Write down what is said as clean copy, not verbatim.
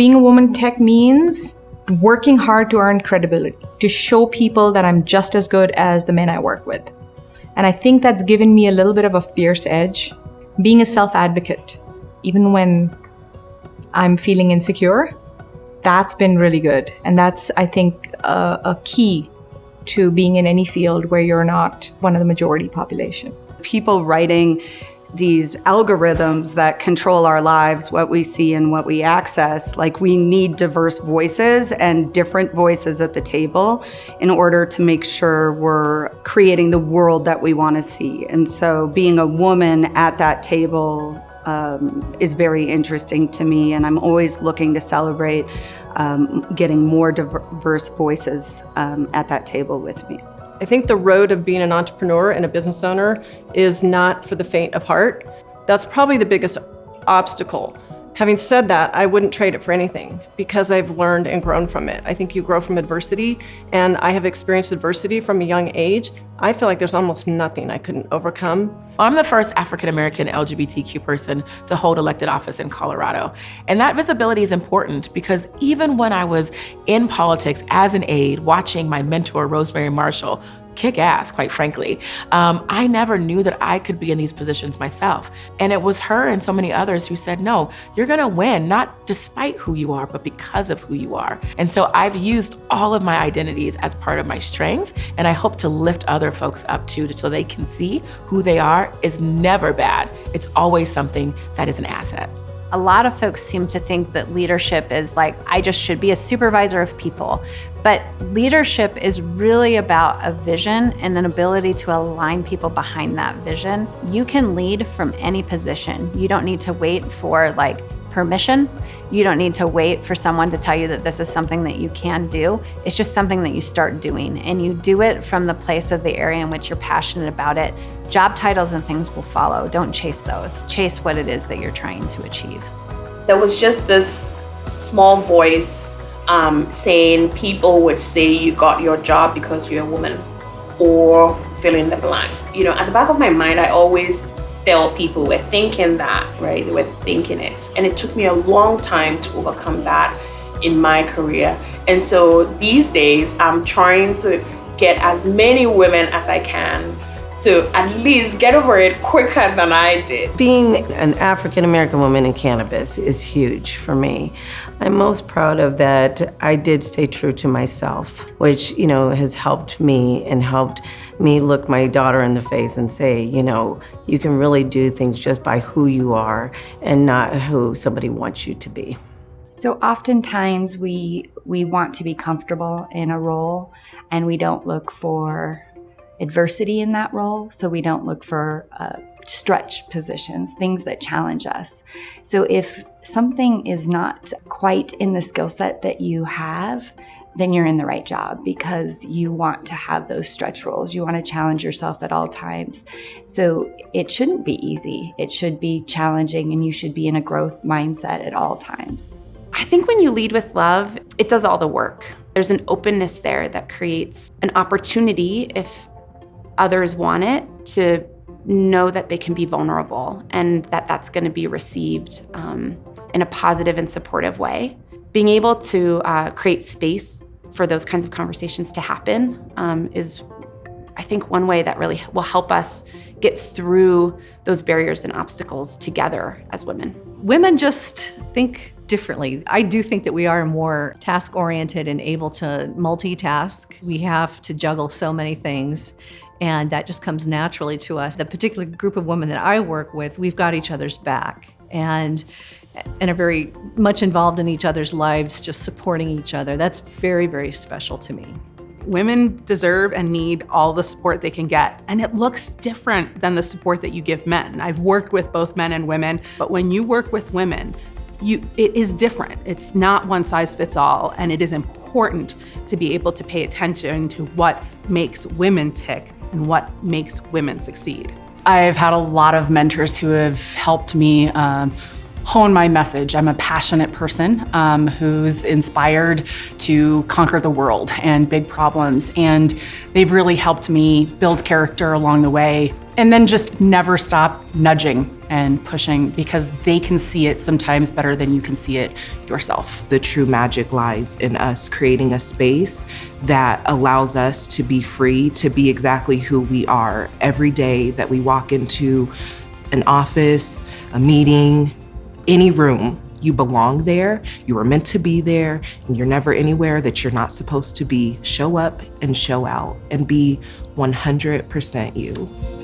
being a woman in tech means working hard to earn credibility, to show people that I'm just as good as the men I work with. And I think that's given me a little bit of a fierce edge. Being a self-advocate, even when I'm feeling insecure, that's been really good. And that's, I think, a key to being in any field where you're not one of the majority population. People writing these algorithms that control our lives, what we see and what we access, like we need diverse voices and different voices at the table in order to make sure we're creating the world that we want to see. And so being a woman at that table is very interesting to me, and I'm always looking to celebrate getting more diverse voices at that table with me. I think the road of being an entrepreneur and a business owner is not for the faint of heart. That's probably the biggest obstacle. Having said that, I wouldn't trade it for anything because I've learned and grown from it. I think you grow from adversity, and I have experienced adversity from a young age. I feel like there's almost nothing I couldn't overcome. I'm the first African-American LGBTQ person to hold elected office in Colorado. And that visibility is important because even when I was in politics as an aide, watching my mentor, Rosemary Marshall, kick ass, quite frankly, I never knew that I could be in these positions myself. And it was her and so many others who said, no, you're gonna win, not despite who you are, but because of who you are. And so I've used all of my identities as part of my strength, and I hope to lift other folks up too, so they can see who they are is never bad. It's always something that is an asset. A lot of folks seem to think that leadership is like, I just should be a supervisor of people. But leadership is really about a vision and an ability to align people behind that vision. You can lead from any position. You don't need to wait for permission. You don't need to wait for someone to tell you that this is something that you can do. It's just something that you start doing, and you do it from the place of the area in which you're passionate about it. Job titles and things will follow. Don't chase those. Chase what it is that you're trying to achieve. There was just this small voice saying people would say you got your job because you're a woman, or fill in the blanks. At the back of my mind, I always felt people were thinking that, right? They were thinking it. And it took me a long time to overcome that in my career. And so these days, I'm trying to get as many women as I can to at least get over it quicker than I did. Being an African-American woman in cannabis is huge for me. I'm most proud of that I did stay true to myself, which, has helped me and helped me look my daughter in the face and say, you can really do things just by who you are and not who somebody wants you to be. So oftentimes we want to be comfortable in a role, and we don't look for adversity in that role. So we don't look for stretch positions, things that challenge us. So if something is not quite in the skill set that you have, then you're in the right job, because you want to have those stretch roles. You want to challenge yourself at all times. So it shouldn't be easy. It should be challenging, and you should be in a growth mindset at all times. I think when you lead with love, it does all the work. There's an openness there that creates an opportunity, if others want it, to know that they can be vulnerable and that that's going to be received in a positive and supportive way. Being able to create space for those kinds of conversations to happen is, I think, one way that really will help us get through those barriers and obstacles together as women. Women just think differently. I do think that we are more task-oriented and able to multitask. We have to juggle so many things, and that just comes naturally to us. The particular group of women that I work with, we've got each other's back and are very much involved in each other's lives, just supporting each other. That's very, very special to me. Women deserve and need all the support they can get, and it looks different than the support that you give men. I've worked with both men and women, but when you work with women, it is different. It's not one size fits all, and it is important to be able to pay attention to what makes women tick and what makes women succeed. I've had a lot of mentors who have helped me hone my message. I'm a passionate person who's inspired to conquer the world and big problems. And they've really helped me build character along the way. And then just never stop nudging and pushing, because they can see it sometimes better than you can see it yourself. The true magic lies in us creating a space that allows us to be free, to be exactly who we are every day that we walk into an office, a meeting, any room. You belong there, you were meant to be there, and you're never anywhere that you're not supposed to be. Show up and show out and be 100% you.